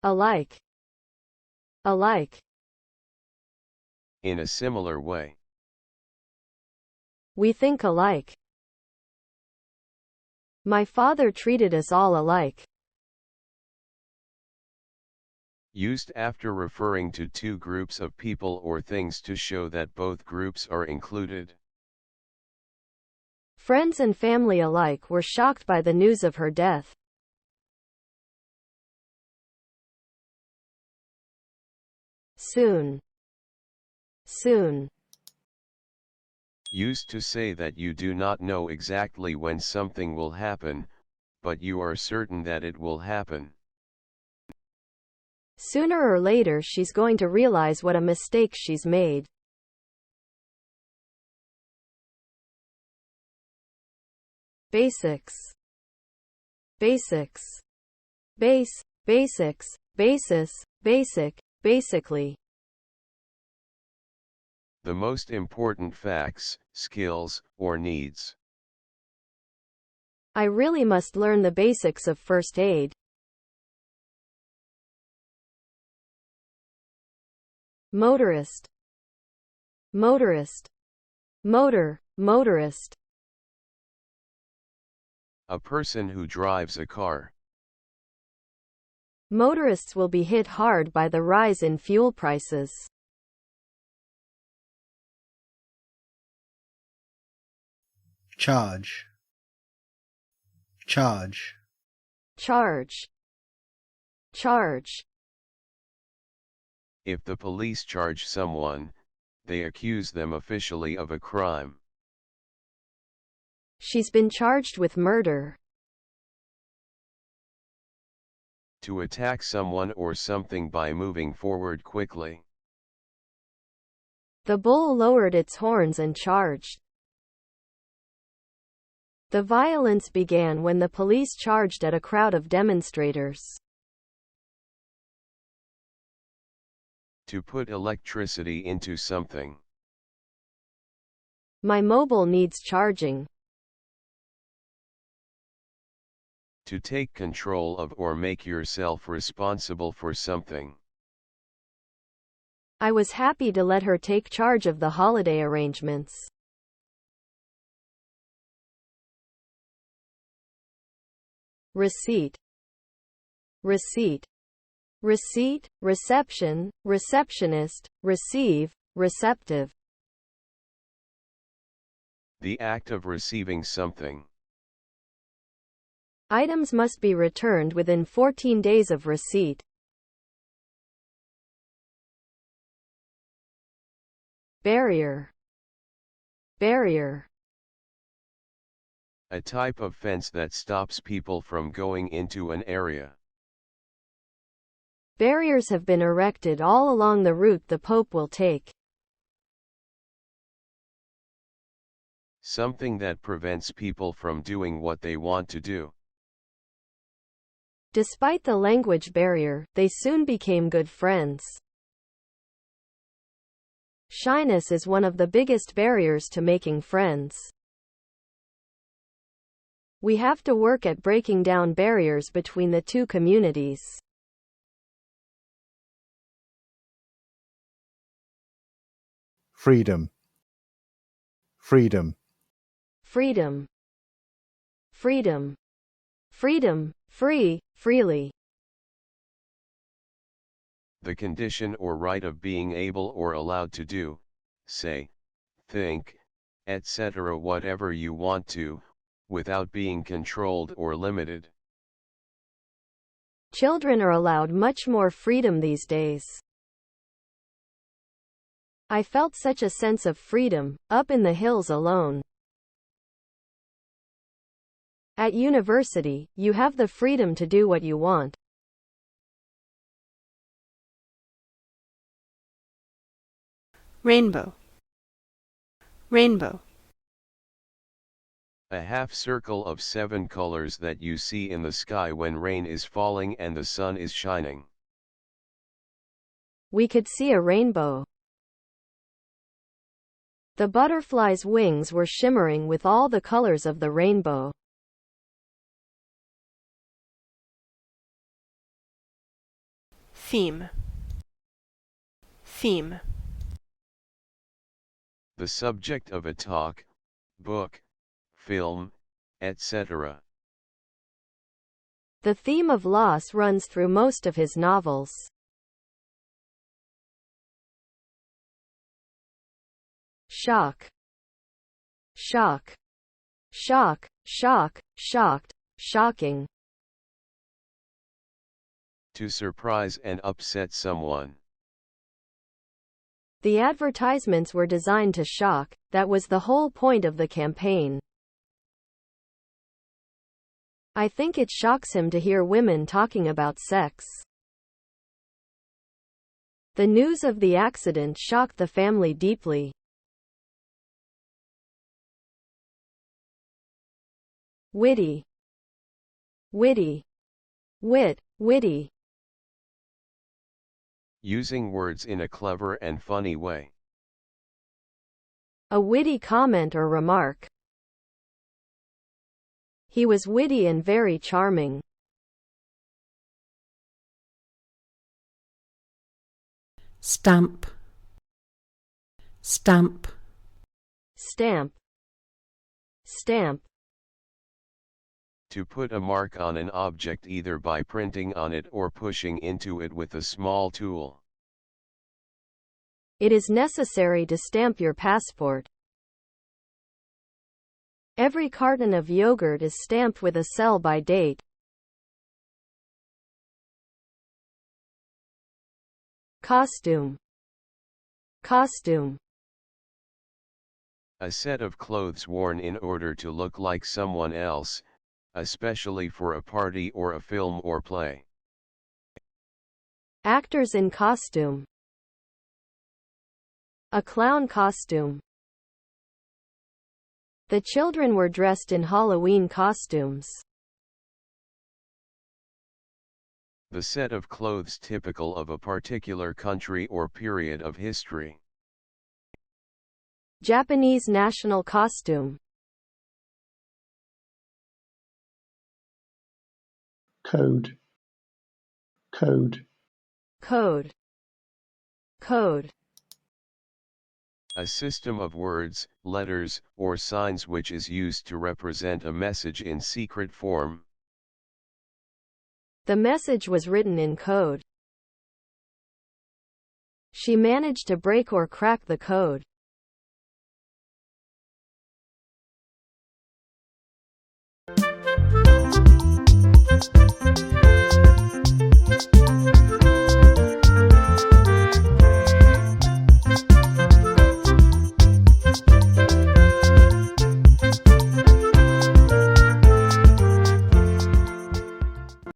Alike. Alike. In a similar way. We think alike. My father treated us all alike. Used after referring to two groups of people or things to show that both groups are included. Friends and family alike were shocked by the news of her death. Soon. Soon. Used to say that you do not know exactly when something will happen, but you are certain that it will happen. Sooner or later she's going to realize what a mistake she's made. Basics. Basics. Basics, basis, basic, basically. The most important facts, skills, or needs. I really must learn the basics of first aid. Motorist. Motorist. Motorist. A person who drives a car. Motorists will be hit hard by the rise in fuel prices. Charge. Charge. Charge. Charge. If the police charge someone, they accuse them officially of a crime. She's been charged with murder. To attack someone or something by moving forward quickly. The bull lowered its horns and charged. The violence began when the police charged at a crowd of demonstrators. To put electricity into something. My mobile needs charging. To take control of or make yourself responsible for something. I was happy to let her take charge of the holiday arrangements. Receipt. Receipt. Receipt, reception, receptionist, receive, receptive. The act of receiving something. Items must be returned within 14 days of receipt. Barrier. Barrier. A type of fence that stops people from going into an area. Barriers have been erected all along the route the Pope will take. Something that prevents people from doing what they want to do. Despite the language barrier, they soon became good friends. Shyness is one of the biggest barriers to making friends. We have to work at breaking down barriers between the two communities. Freedom. Freedom. Freedom. Freedom. Freedom, free, freely. The condition or right of being able or allowed to do, say, think, etc. whatever you want to, without being controlled or limited. Children are allowed much more freedom these days. I felt such a sense of freedom, up in the hills alone. At university, you have the freedom to do what you want. Rainbow. Rainbow. A half circle of 7 colors that you see in the sky when rain is falling and the sun is shining. We could see a rainbow. The butterfly's wings were shimmering with all the colors of the rainbow. theme, theme, The subject of a talk, book, film, etc. The theme of loss runs through most of his novels. Shock, shock, shock, shock, shocked, shocking. To surprise and upset someone. The advertisements were designed to shock, that was the whole point of the campaign. I think it shocks him to hear women talking about sex. The news of the accident shocked the family deeply. Witty, witty, wit, witty. Using words in a clever and funny way. A witty comment or remark. He was witty and very charming. Stamp, stamp, Stamp, stamp. To put a mark on an object either by printing on it or pushing into it with a small tool. It is necessary to stamp your passport. Every carton of yogurt is stamped with a sell-by date. Costume, costume. A set of clothes worn in order to look like someone else, especially for a party or a film or play. Actors in costume. A clown costume. The children were dressed in Halloween costumes. The set of clothes typical of a particular country or period of history. Japanese national costume. Code, code, Code, code. A system of words, letters, or signs which is used to represent a message in secret form. The message was written in code. She managed to break or crack the code.